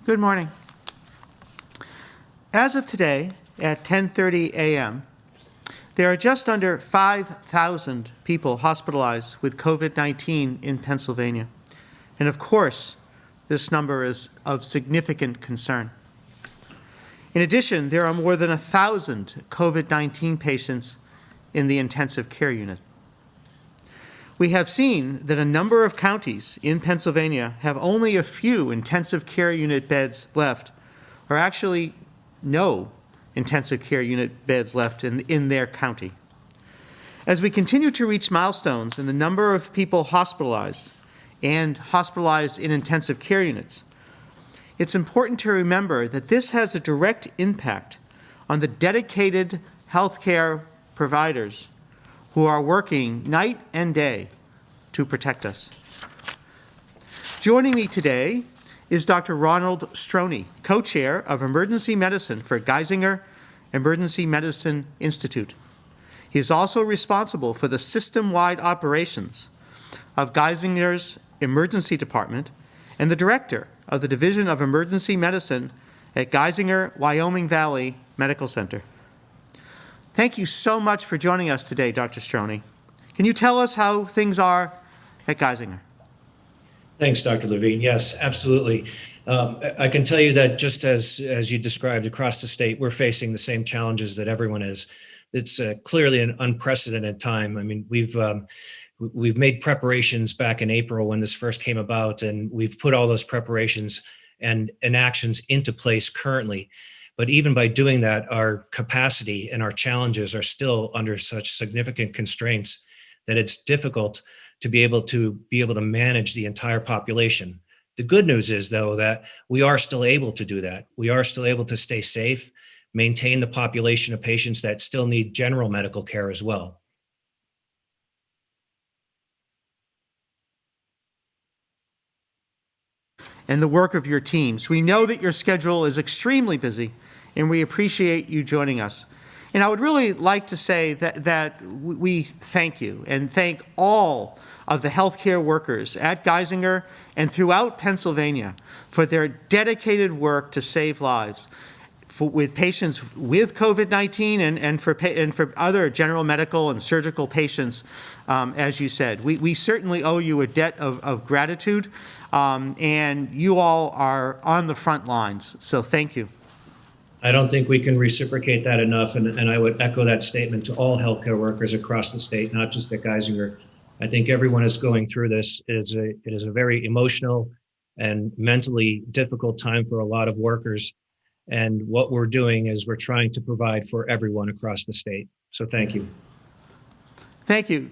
Good morning. As of today, at 10:30 a.m., there are just under 5,000 people hospitalized with COVID-19 in Pennsylvania. And of course, this number is of significant concern. In addition, there are more than 1,000 COVID-19 patients in the intensive care unit. We have seen that a number of counties in Pennsylvania have only a few intensive care unit beds left, or actually no intensive care unit beds left in their county. As we continue to reach milestones in the number of people hospitalized and hospitalized in intensive care units, it's important to remember that this has a direct impact on the dedicated healthcare providers who are working night and day to protect us. Joining me today is Dr. Ronald Stroney, co-chair of emergency medicine for Geisinger Emergency Medicine Institute. He is also responsible for the system-wide operations of Geisinger's emergency department and the director of the Division of Emergency Medicine at Geisinger Wyoming Valley Medical Center. Thank you so much for joining us today, Dr. Stroney. Can you tell us how things are at Geisinger? Thanks, Dr. Levine. Yes, absolutely. I can tell you that just as you described across the state, we're facing the same challenges that everyone is. It's clearly an unprecedented time. I mean, we've made preparations back in April when this first came about, and we've put all those preparations and actions into place currently. But even by doing that, our capacity and our challenges are still under such significant constraints that it's difficult to be able to manage the entire population. The good news is, though, that we are still able to do that. We are still able to stay safe, maintain the population of patients that still need general medical care as well. And the work of your teams. We know that your schedule is extremely busy, and we appreciate you joining us. And I would really like to say that we thank you and thank all of the healthcare workers at Geisinger and throughout Pennsylvania for their dedicated work to save lives with patients with COVID-19 and for other general medical and surgical patients, as you said. We certainly owe you a debt of gratitude, and you all are on the front lines, so thank you. I don't think we can reciprocate that enough, and I would echo that statement to all healthcare workers across the state, not just at Geisinger. I think everyone is going through this. It is a very emotional and mentally difficult time for a lot of workers. And what we're doing is we're trying to provide for everyone across the state. So thank you. Thank you.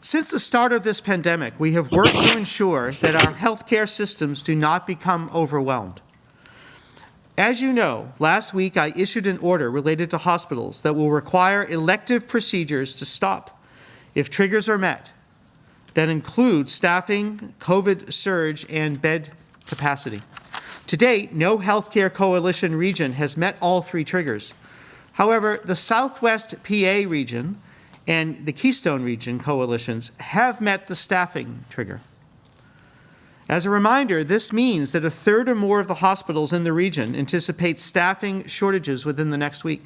Since the start of this pandemic, we have worked to ensure that our healthcare systems do not become overwhelmed. As you know, last week I issued an order related to hospitals that will require elective procedures to stop if triggers are met that include staffing, COVID surge, and bed capacity. To date, no healthcare coalition region has met all three triggers. However, the Southwest PA region and the Keystone region coalitions have met the staffing trigger. As a reminder, this means that a third or more of the hospitals in the region anticipate staffing shortages within the next week.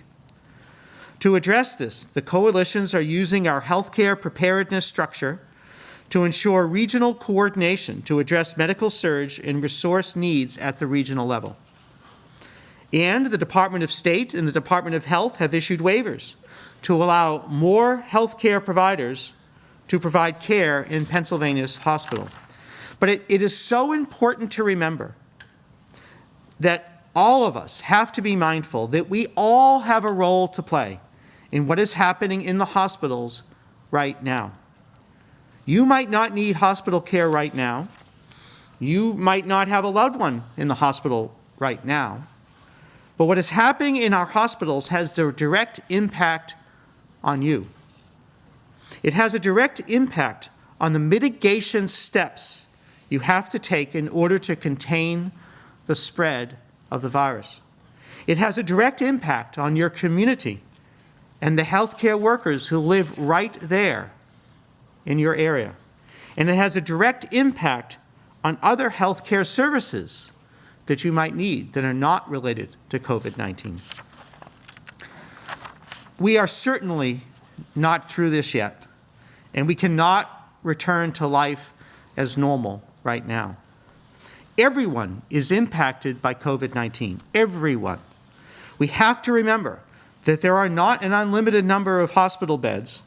To address this, the coalitions are using our healthcare preparedness structure to ensure regional coordination to address medical surge and resource needs at the regional level. And the Department of State and the Department of Health have issued waivers to allow more healthcare providers to provide care in Pennsylvania's hospital. But it is so important to remember that all of us have to be mindful that we all have a role to play in what is happening in the hospitals right now. You might not need hospital care right now. You might not have a loved one in the hospital right now. But what is happening in our hospitals has a direct impact on you. It has a direct impact on the mitigation steps you have to take in order to contain the spread of the virus. It has a direct impact on your community and the healthcare workers who live right there in your area. And it has a direct impact on other healthcare services that you might need that are not related to COVID-19. We are certainly not through this yet, and we cannot return to life as normal right now. Everyone is impacted by COVID-19, everyone. We have to remember that there are not an unlimited number of hospital beds,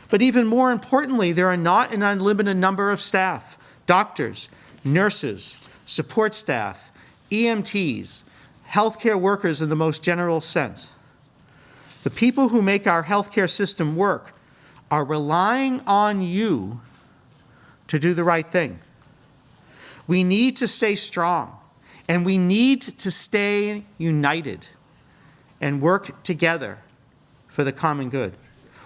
but even more importantly, there are not an unlimited number of staff, doctors, nurses, support staff, EMTs, healthcare workers in the most general sense. The people who make our healthcare system work are relying on you to do the right thing. We need to stay strong, and we need to stay united and work together for the common good.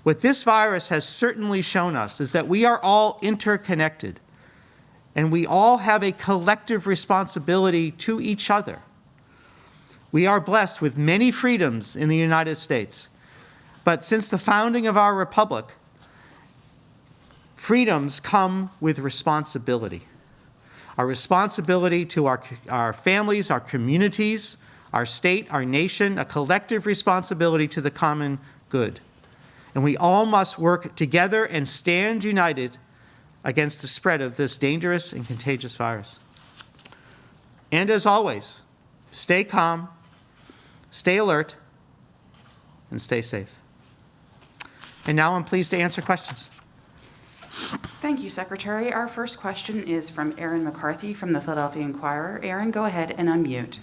What this virus has certainly shown us is that we are all interconnected, and we all have a collective responsibility to each other. We are blessed with many freedoms in the United States, but since the founding of our republic, freedoms come with responsibility. Our responsibility to our families, our communities, our state, our nation, a collective responsibility to the common good. And we all must work together and stand united against the spread of this dangerous and contagious virus. And as always, stay calm, stay alert, and stay safe. And now I'm pleased to answer questions. Thank you, Secretary. Our first question is from Aaron McCarthy from the Philadelphia Inquirer. Aaron, go ahead and unmute.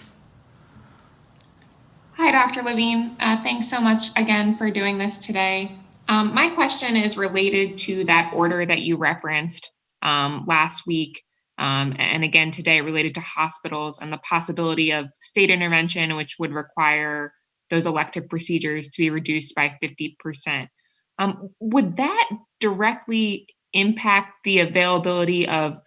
Hi, Dr. Levine. Thanks so much again for doing this today. My question is related to that order that you referenced last week, and again today related to hospitals and the possibility of state intervention, which would require those elective procedures to be reduced by 50%. Would that directly impact the availability of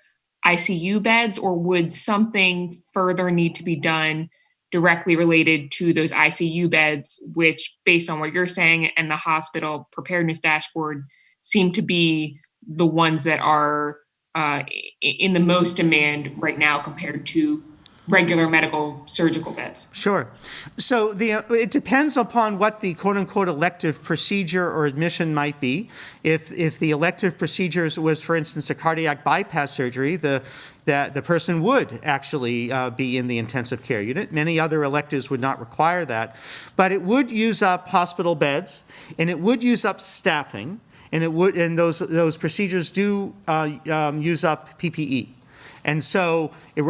ICU beds, or would something further need to be done directly related to those ICU beds, which, based on what you're saying and the hospital preparedness dashboard, seem to be the ones that are in the most demand right now compared to regular medical surgical beds? Sure. So it depends upon what the quote-unquote elective procedure or admission might be. If the elective procedures was, for instance, a cardiac bypass surgery, the person would actually be in the intensive care unit. Many other electives would not require that. But it would use up hospital beds, and it would use up staffing, and those procedures do use up PPE. And so it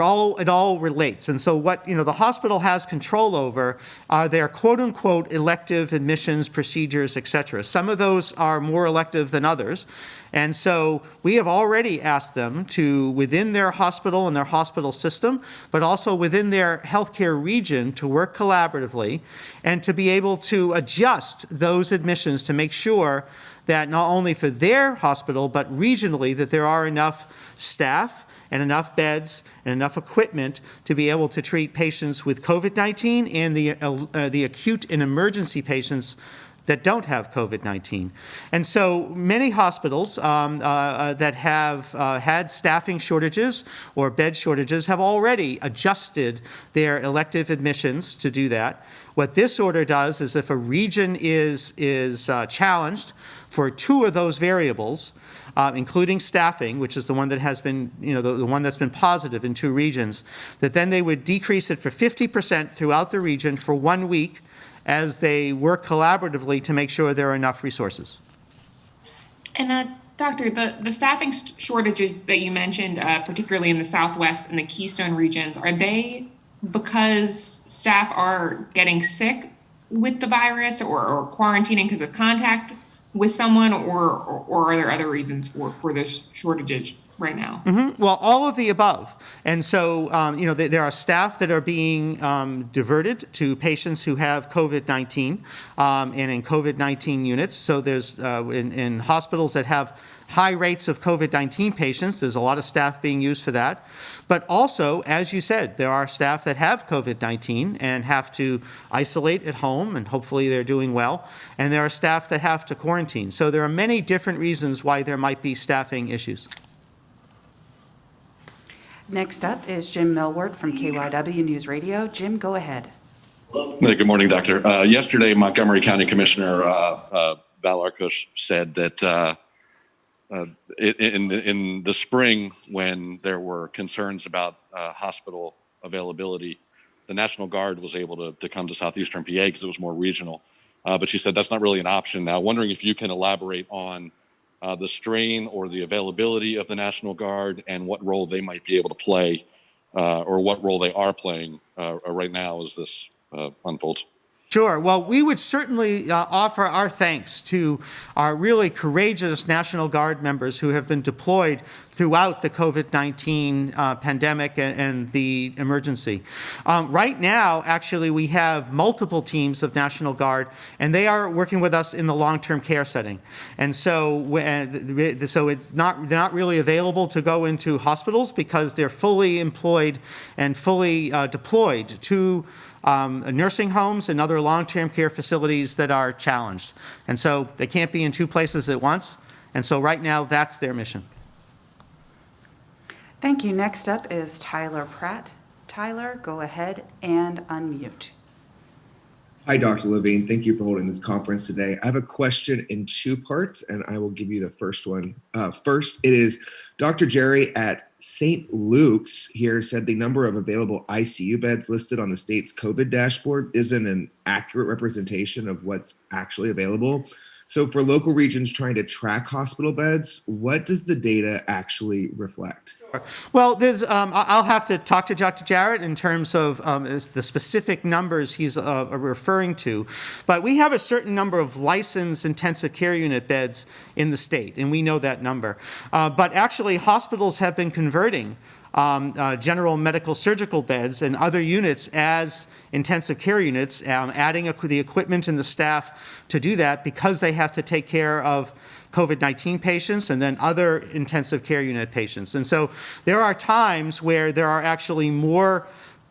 all relates. And so what the hospital has control over are their quote-unquote elective admissions, procedures, et cetera. Some of those are more elective than others. And so we have already asked them to, within their hospital and their hospital system, but also within their healthcare region, to work collaboratively and to be able to adjust those admissions to make sure that not only for their hospital, but regionally, that there are enough staff and enough beds and enough equipment to be able to treat patients with COVID-19 and the acute and emergency patients that don't have COVID-19. And so many hospitals that have had staffing shortages or bed shortages have already adjusted their elective admissions to do that. What this order does is if a region is challenged for two of those variables, including staffing, which is the one that has been, the one that's been positive in two regions, that then they would decrease it for 50% throughout the region for 1 week as they work collaboratively to make sure there are enough resources. And Doctor, the staffing shortages that you mentioned, particularly in the Southwest and the Keystone regions, are they because staff are getting sick with the virus or quarantining because of contact with someone, or are there other reasons for this shortages right now? Mm-hmm. Well, all of the above. And so, there are staff that are being diverted to patients who have COVID-19 and in COVID-19 units. So there's in hospitals that have high rates of COVID-19 patients, there's a lot of staff being used for that. But also, as you said, there are staff that have COVID-19 and have to isolate at home, and hopefully they're doing well. And there are staff that have to quarantine. So there are many different reasons why there might be staffing issues. Next up is Jim Millward from KYW News Radio. Jim, go ahead. Hey, good morning, Doctor. Yesterday, Montgomery County Commissioner Val Arkush said that in the spring, when there were concerns about hospital availability, the National Guard was able to come to southeastern PA because it was more regional. But she said that's not really an option now. Wondering if you can elaborate on the strain or the availability of the National Guard and what role they might be able to play or what role they are playing right now as this unfolds. Sure. Well, we would certainly offer our thanks to our really courageous National Guard members who have been deployed throughout the COVID-19 pandemic and the emergency. Right now, actually, we have multiple teams of National Guard, and they are working with us in the long-term care setting. And so it's not, they're not really available to go into hospitals because they're fully employed and fully deployed to nursing homes and other long-term care facilities that are challenged. And so they can't be in two places at once. And so right now, that's their mission. Thank you. Next up is Tyler Pratt. Tyler, go ahead and unmute. Hi, Dr. Levine. Thank you for holding this conference today. I have a question in two parts, and I will give you the first one. First, it is Dr. Jerry at St. Luke's here said the number of available ICU beds listed on the state's COVID dashboard isn't an accurate representation of what's actually available. So for local regions trying to track hospital beds, what does the data actually reflect? Well, I'll have to talk to Dr. Jarrett in terms of the specific numbers he's referring to. But we have a certain number of licensed intensive care unit beds in the state, and we know that number. But actually, hospitals have been converting general medical surgical beds and other units as intensive care units, adding the equipment and the staff to do that because they have to take care of COVID-19 patients and then other intensive care unit patients. And so there are times where there are actually more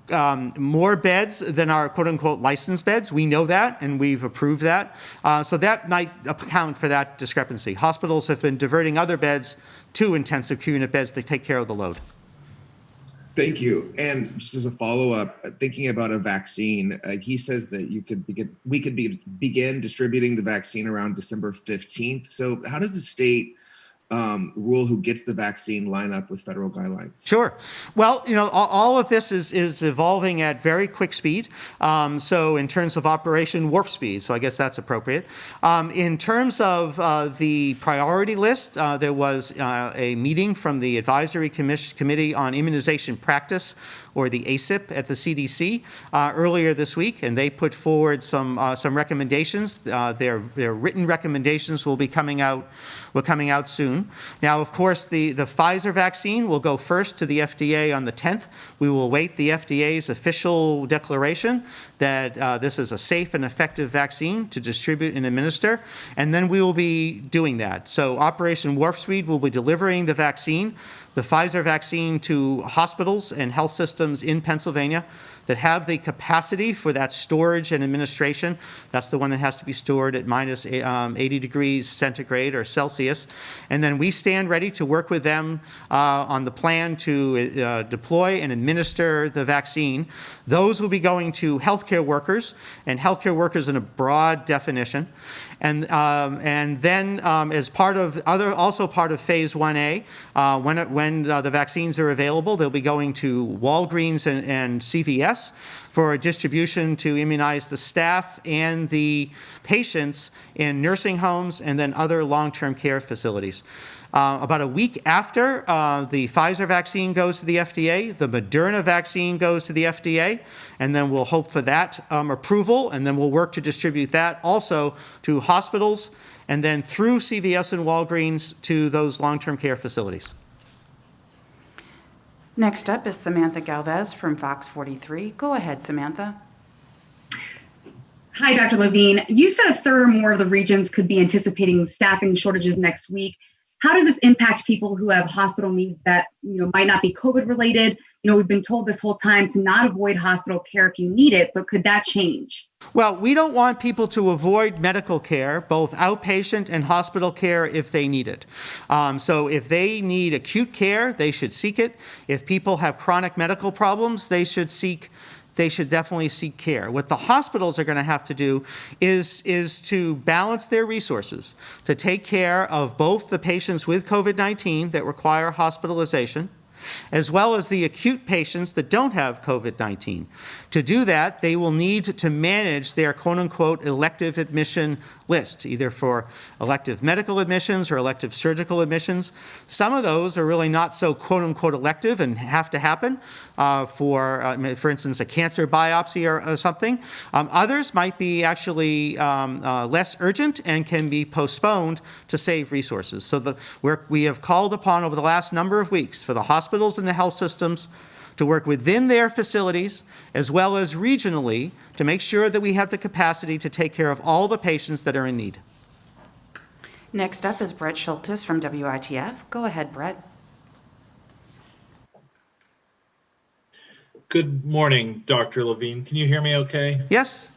beds than our quote-unquote licensed beds. We know that, and we've approved that. So that might account for that discrepancy. Hospitals have been diverting other beds to intensive care unit beds to take care of the load. Thank you. And just as a follow-up, thinking about a vaccine, he says that we could begin distributing the vaccine around December 15th. So how does the state rule who gets the vaccine line up with federal guidelines? Sure. Well, all of this is evolving at very quick speed. So in terms of Operation Warp Speed, so I guess that's appropriate. In terms of the priority list, there was a meeting from the Advisory Committee on Immunization Practice, or the ACIP at the CDC earlier this week, and they put forward some recommendations. Their written recommendations will be coming out soon. Now, of course, the Pfizer vaccine will go first to the FDA on the 10th. We will await the FDA's official declaration that this is a safe and effective vaccine to distribute and administer, and then we will be doing that. So Operation Warp Speed will be delivering the vaccine, the Pfizer vaccine, to hospitals and health systems in Pennsylvania that have the capacity for that storage and administration. That's the one that has to be stored at minus 80 degrees centigrade or Celsius. And then we stand ready to work with them on the plan to deploy and administer the vaccine. Those will be going to healthcare workers, and healthcare workers in a broad definition. And then as part of also part of Phase 1A, when the vaccines are available, they'll be going to Walgreens and CVS for distribution to immunize the staff and the patients in nursing homes and then other long-term care facilities. About a week after the Pfizer vaccine goes to the FDA, the Moderna vaccine goes to the FDA, and then we'll hope for that approval, and then we'll work to distribute that also to hospitals, and then through CVS and Walgreens to those long-term care facilities. Next up is Samantha Galvez from Fox 43. Go ahead, Samantha. Hi, Dr. Levine. You said a third or more of the regions could be anticipating staffing shortages next week. how does this impact people who have hospital needs that, might not be COVID related? We've been told this whole time to not avoid hospital care if you need it, but could that change? Well, we don't want people to avoid medical care, both outpatient and hospital care, if they need it. So if they need acute care, they should seek it. If people have chronic medical problems, they should definitely seek care. What the hospitals are going to have to do is to balance their resources to take care of both the patients with COVID-19 that require hospitalization, as well as the acute patients that don't have COVID-19. To do that, they will need to manage their quote-unquote elective admission list, either for elective medical admissions or elective surgical admissions. Some of those are really not so quote-unquote elective and have to happen for instance, a cancer biopsy or something. Others might be actually less urgent and can be postponed to save resources. So we have called upon over the last number of weeks for the hospitals and the health systems to work within their facilities as well as regionally to make sure that we have the capacity to take care of all the patients that are in need. Next up is Brett Schultes from WITF. Go ahead, Brett. Good morning, Dr. Levine. Can you hear me okay? Yes?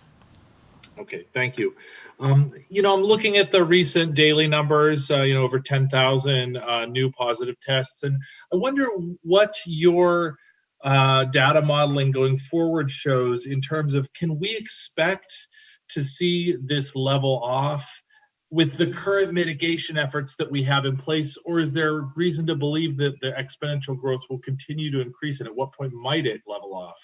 Okay, thank you. I'm looking at the recent daily numbers, over 10,000 new positive tests, and I wonder what your data modeling going forward shows in terms of, can we expect to see this level off with the current mitigation efforts that we have in place, or is there reason to believe that the exponential growth will continue to increase, and at what point might it level off?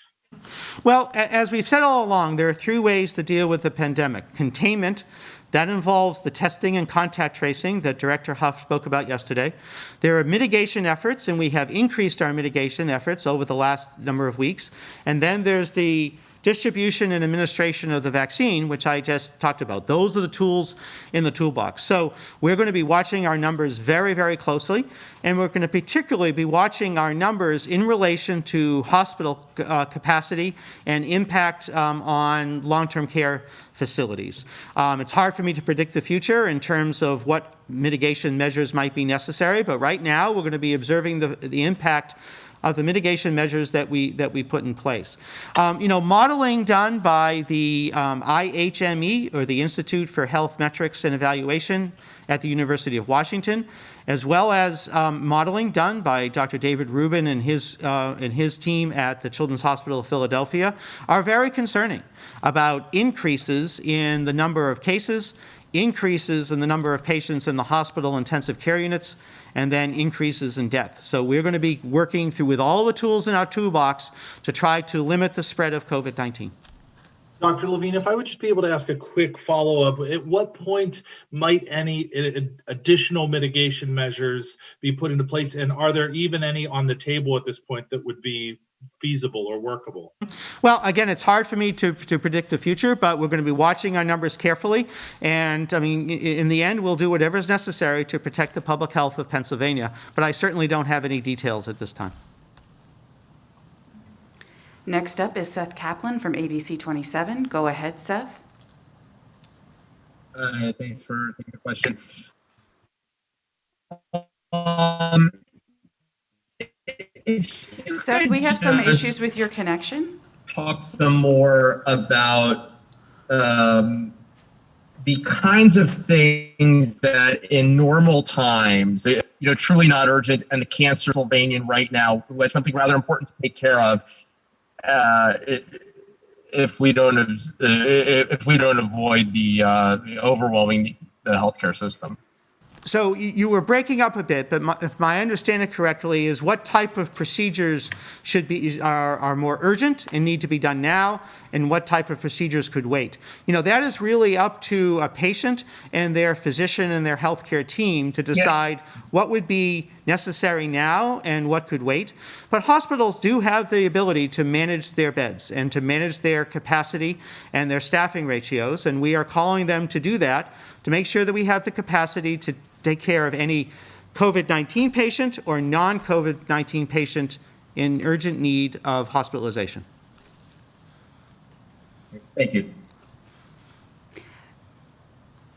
Well, as we've said all along, there are three ways to deal with the pandemic. Containment, that involves the testing and contact tracing that Director Huff spoke about yesterday. There are mitigation efforts, and we have increased our mitigation efforts over the last number of weeks. And then there's the distribution and administration of the vaccine, which I just talked about. Those are the tools in the toolbox. So we're going to be watching our numbers very, very closely, and we're going to particularly be watching our numbers in relation to hospital capacity and impact on long-term care facilities. It's hard for me to predict the future in terms of what mitigation measures might be necessary, but right now we're going to be observing the impact of the mitigation measures that we put in place. Modeling done by the IHME, or the Institute for Health Metrics and Evaluation at the University of Washington, as well as modeling done by Dr. David Rubin and his team at the Children's Hospital of Philadelphia, are very concerning about increases in the number of cases, increases in the number of patients in the hospital intensive care units, and then increases in death. So we're going to be working through with all the tools in our toolbox to try to limit the spread of COVID-19. Dr. Levine, if I would just be able to ask a quick follow-up, at what point might any additional mitigation measures be put into place, and are there even any on the table at this point that would be feasible or workable? Well, again, it's hard for me to predict the future, but we're going to be watching our numbers carefully. And I mean, in the end, we'll do whatever is necessary to protect the public health of Pennsylvania. But I certainly don't have any details at this time. Next up is Seth Kaplan from ABC 27. Go ahead, Seth. Thanks for taking the question. Seth, we have some issues with your connection. Talk some more about the kinds of things that in normal times, truly not urgent, and the cancer in Pennsylvania right now was something rather important to take care of. If we don't avoid the overwhelming the healthcare system. So you were breaking up a bit, but if my understanding correctly is what type of procedures are more urgent and need to be done now, and what type of procedures could wait. That is really up to a patient and their physician and their healthcare team to decide what would be necessary now and what could wait. But hospitals do have the ability to manage their beds and to manage their capacity and their staffing ratios, and we are calling them to do that to make sure that we have the capacity to take care of any COVID-19 patient or non-COVID-19 patient in urgent need of hospitalization. Thank you.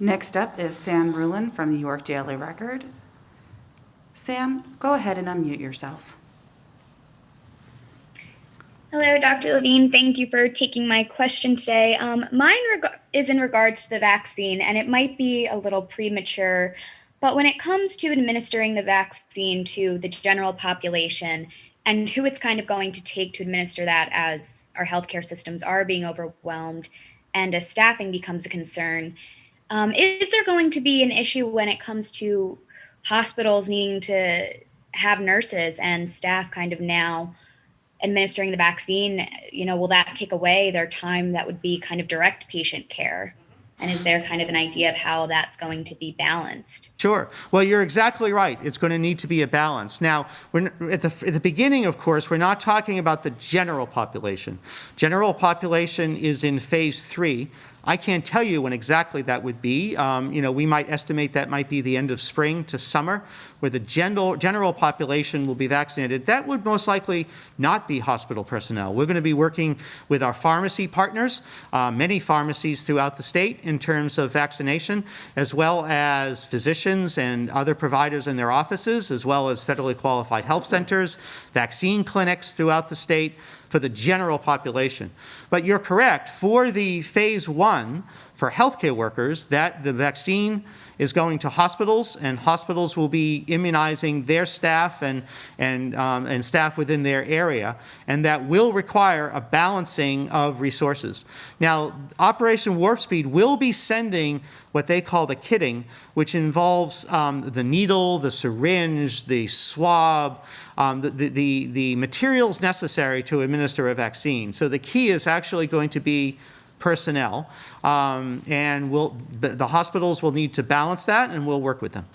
Next up is Sam Rulin from the New York Daily Record. Sam, go ahead and unmute yourself. Hello, Dr. Levine. Thank you for taking my question today. Mine is in regards to the vaccine, and it might be a little premature, but when it comes to administering the vaccine to the general population and who it's kind of going to take to administer that, as our healthcare systems are being overwhelmed and as staffing becomes a concern, is there going to be an issue when it comes to hospitals needing to have nurses and staff kind of now administering the vaccine? You know, will that take away their time that would be kind of direct patient care? And is there kind of an idea of how that's going to be balanced? Sure. Well, you're exactly right. It's going to need to be a balance. Now, at the beginning, of course, we're not talking about the general population. General population is in phase 3. I can't tell you when exactly that would be. We might estimate that might be the end of spring to summer, where the general population will be vaccinated. That would most likely not be hospital personnel. We're going to be working with our pharmacy partners, many pharmacies throughout the state in terms of vaccination, as well as physicians and other providers in their offices, as well as federally qualified health centers, vaccine clinics throughout the state, for the general population. But you're correct, for the phase 1, for healthcare workers, that the vaccine is going to hospitals, and hospitals will be immunizing their staff and staff within their area, and that will require a balancing of resources. Now, Operation Warp Speed will be sending what they call the kitting, which involves the needle, the syringe, the swab, the materials necessary to administer a vaccine. So the key is actually going to be personnel, and the hospitals will need to balance that, and we'll work with them.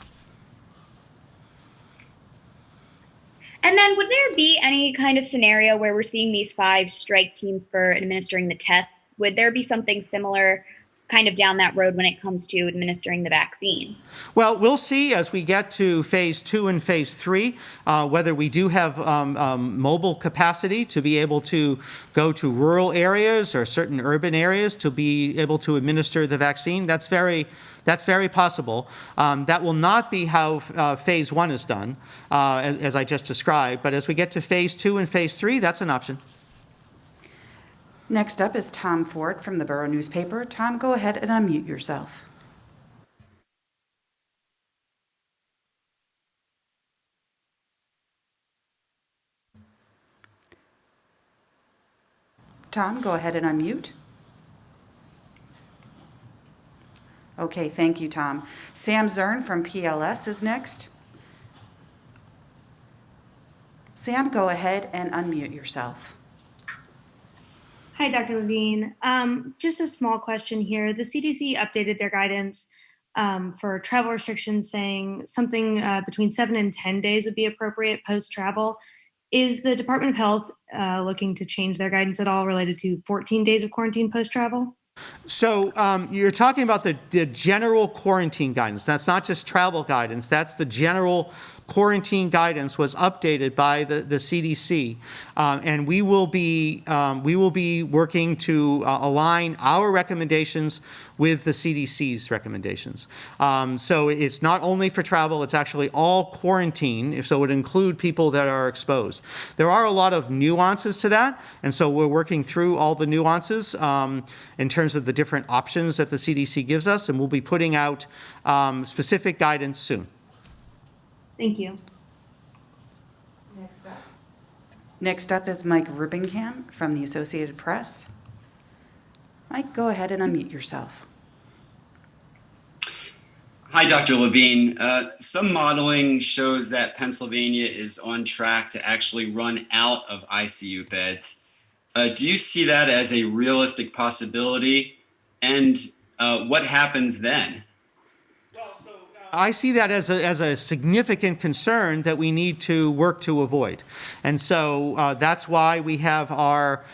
And then would there be any kind of scenario where we're seeing these 5 strike teams for administering the test? Would there be something similar kind of down that road when it comes to administering the vaccine? Well, we'll see as we get to phase 2 and phase 3, whether we do have mobile capacity to be able to go to rural areas or certain urban areas to be able to administer the vaccine. That's very possible. That will not be how phase 1 is done, as I just described. But as we get to phase 2 and phase 3, that's an option. Next up is Tom Ford from the Borough Newspaper. Tom, go ahead and unmute yourself. Tom, go ahead and unmute. Okay, thank you, Tom. Sam Zern from PLS is next. Sam, go ahead and unmute yourself. Hi, Dr. Levine. Just a small question here. The CDC updated their guidance for travel restrictions, saying something between 7 and 10 days would be appropriate post-travel. Is the Department of Health looking to change their guidance at all related to 14 days of quarantine post-travel? So you're talking about the general quarantine guidance. That's not just travel guidance. That's the general quarantine guidance was updated by the CDC, and we will be working to align our recommendations with the CDC's recommendations. So it's not only for travel; it's actually all quarantine. So it would include people that are exposed. There are a lot of nuances to that, and so we're working through all the nuances in terms of the different options that the CDC gives us, and we'll be putting out specific guidance soon. Thank you. Next up is Mike Rubingham from the Associated Press. Mike, go ahead and unmute yourself. Hi, Dr. Levine. Some modeling shows that Pennsylvania is on track to actually run out of ICU beds. Do you see that as a realistic possibility? And what happens then? I see that as a significant concern that we need to work to avoid. And so that's why we have our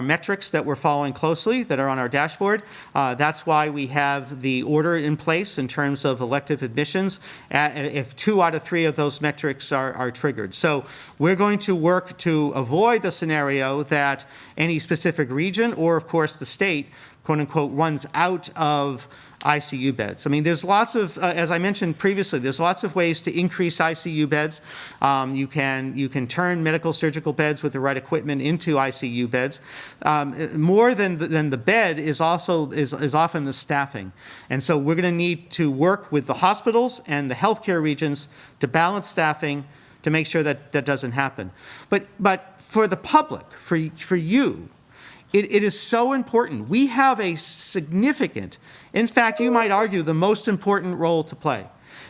metrics that we're following closely that are on our dashboard. That's why we have the order in place in terms of elective admissions if 2 out of 3 of those metrics are triggered. So we're going to work to avoid the scenario that any specific region or, of course, the state quote unquote, runs out of ICU beds. I mean, there's lots of, as I mentioned previously, there's lots of ways to increase ICU beds. You can turn medical surgical beds with the right equipment into ICU beds. More than the bed is often the staffing. And so we're going to need to work with the hospitals and the healthcare regions to balance staffing to make sure that that doesn't happen. But for the public, for you, it is so important. We have a significant, in fact, you might argue, the most important role to play.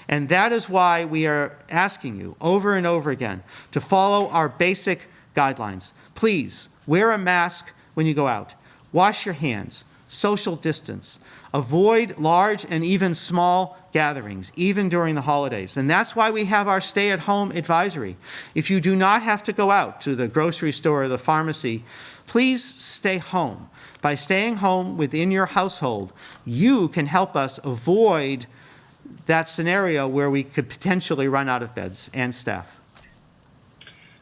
And that is why we are asking you over and over again to follow our basic guidelines. Please wear a mask when you go out. Wash your hands. Social distance. Avoid large and even small gatherings, even during the holidays. And that's why we have our stay-at-home advisory. If you do not have to go out to the grocery store or the pharmacy, please stay home. By staying home within your household, you can help us avoid that scenario where we could potentially run out of beds and staff.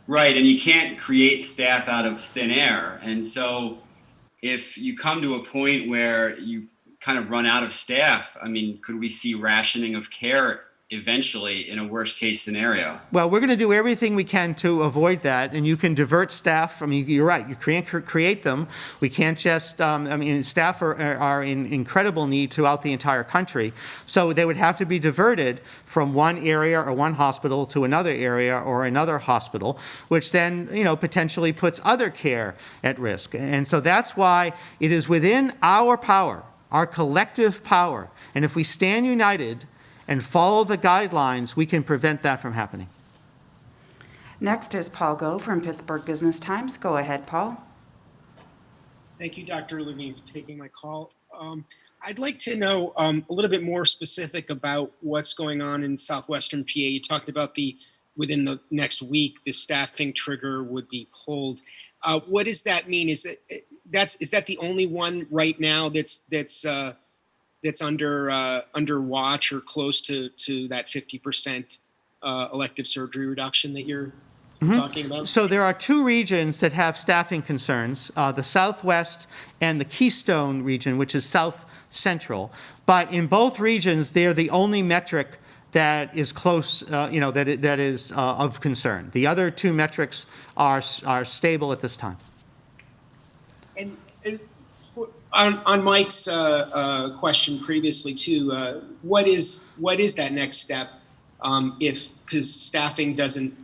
Right, and you can't create staff out of thin air. And so if you come to a point where you've kind of run out of staff, I mean, could we see rationing of care eventually in a worst case scenario? Well, we're going to do everything we can to avoid that, and you can divert staff. I mean, you're right, you create them. We can't just, I mean, staff are in incredible need throughout the entire country, so they would have to be diverted from one area or one hospital to another area or another hospital, which then, potentially puts other care at risk. And so that's why it is within our power, our collective power, and if we stand united and follow the guidelines, we can prevent that from happening. Next is Paul Go from Pittsburgh Business Times. Go ahead, Paul. Thank you, Dr. Levine, for taking my call. I'd like to know a little bit more specific about what's going on in southwestern PA. You talked about within the next week, the staffing trigger would be pulled. What does that mean? Is that the only one right now that's under watch or close to that 50% elective surgery reduction that you're talking about? So there are two regions that have staffing concerns, the Southwest and the Keystone region, which is South Central. But in both regions, they're the only metric that is close, that is of concern. The other two metrics are stable at this time. And on Mike's question previously too, what is that next step because staffing doesn't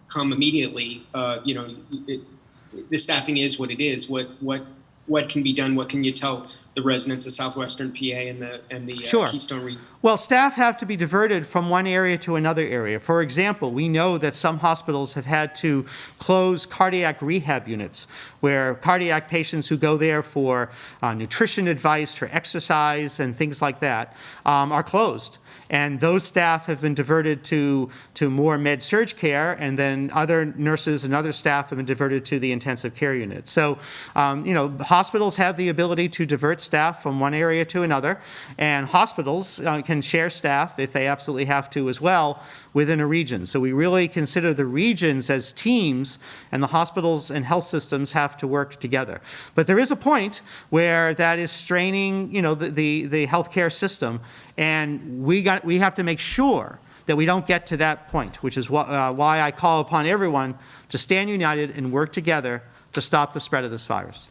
come immediately? The staffing is what it is. What can be done? What can you tell the residents of southwestern PA and the Sure. Keystone region? Well, staff have to be diverted from one area to another area. For example, we know that some hospitals have had to close cardiac rehab units where cardiac patients who go there for nutrition advice, for exercise and things like that are closed. And those staff have been diverted to more med-surg care, and then other nurses and other staff have been diverted to the intensive care unit. So, hospitals have the ability to divert staff from one area to another, and hospitals can share staff, if they absolutely have to as well, within a region. So we really consider the regions as teams, and the hospitals and health systems have to work together. But there is a point where that is straining, the healthcare system, and we have to make sure that we don't get to that point, which is why I call upon everyone to stand united and work together to stop the spread of this virus.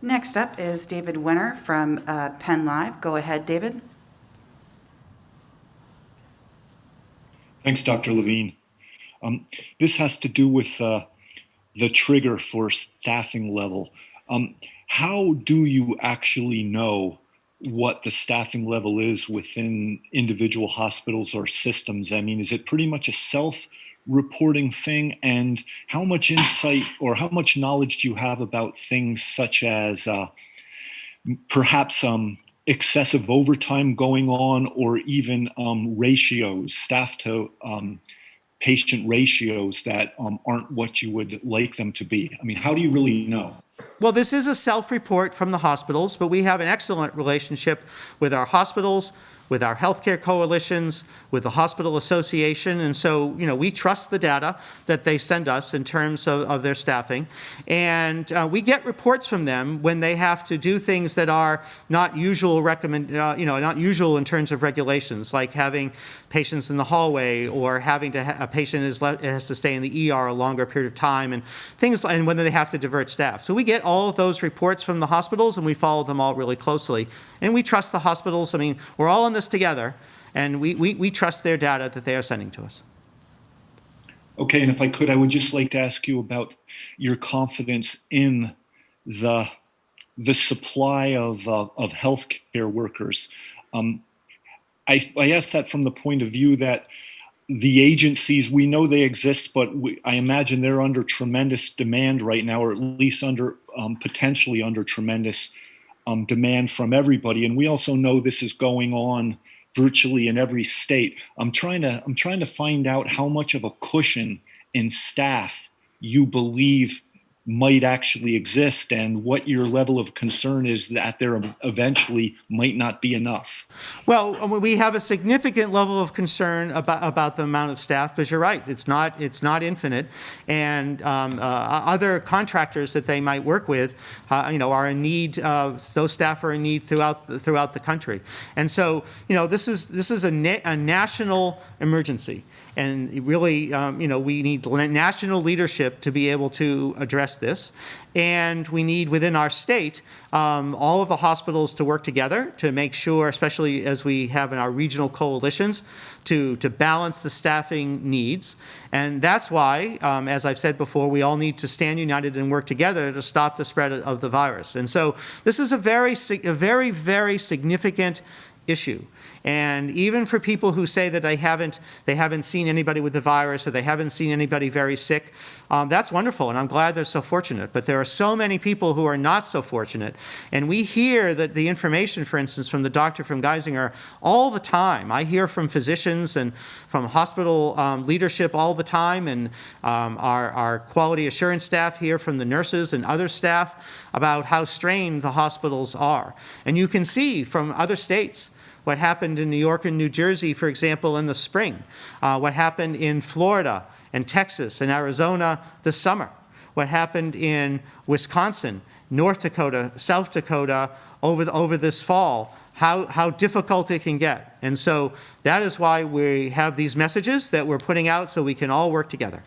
Next up is David Winter from Penn Live. Go ahead, David. Thanks, Dr. Levine. This has to do with the trigger for staffing level. How do you actually know what the staffing level is within individual hospitals or systems? I mean, is it pretty much a self-reporting thing? And how much insight or how much knowledge do you have about things such as perhaps excessive overtime going on, or even ratios, staff to patient ratios that aren't what you would like them to be? I mean, how do you really know? Well, this is a self-report from the hospitals, but we have an excellent relationship with our hospitals, with our healthcare coalitions, with the hospital association. And so, we trust the data that they send us in terms of their staffing. And we get reports from them when they have to do things that are not usual not usual in terms of regulations, like having patients in the hallway, or having to a patient has to stay in the ER a longer period of time, and and whether they have to divert staff. So we get all of those reports from the hospitals, and we follow them all really closely. And we trust the hospitals. I mean, we're all in this together, and we trust their data that they are sending to us. Okay, and if I could, I would just like to ask you about your confidence in the supply of healthcare workers. I ask that from the point of view that the agencies, we know they exist, but I imagine they're under tremendous demand right now, or at least potentially under tremendous demand from everybody. And we also know this is going on virtually in every state. I'm trying to find out how much of a cushion in staff you believe might actually exist, and what your level of concern is that there eventually might not be enough. Well, we have a significant level of concern about the amount of staff, because you're right, it's not infinite, and other contractors that they might work with, are in need. Those staff are in need throughout the country, and so this is a national emergency. And really, we need national leadership to be able to address this. And we need, within our state, all of the hospitals to work together to make sure, especially as we have in our regional coalitions, to balance the staffing needs. And that's why, as I've said before, we all need to stand united and work together to stop the spread of the virus. And so this is a very, very significant issue. And even for people who say that they haven't seen anybody with the virus, or they haven't seen anybody very sick, that's wonderful, and I'm glad they're so fortunate. But there are so many people who are not so fortunate, and we hear that the information, for instance, from the doctor from Geisinger all the time. I hear from physicians and from hospital leadership all the time, and our quality assurance staff hear from the nurses and other staff about how strained the hospitals are. And you can see from other states what happened in New York and New Jersey, for example, in the spring, what happened in Florida and Texas and Arizona this summer, what happened in Wisconsin, North Dakota, South Dakota over this fall, how difficult it can get. And so that is why we have these messages that we're putting out, so we can all work together.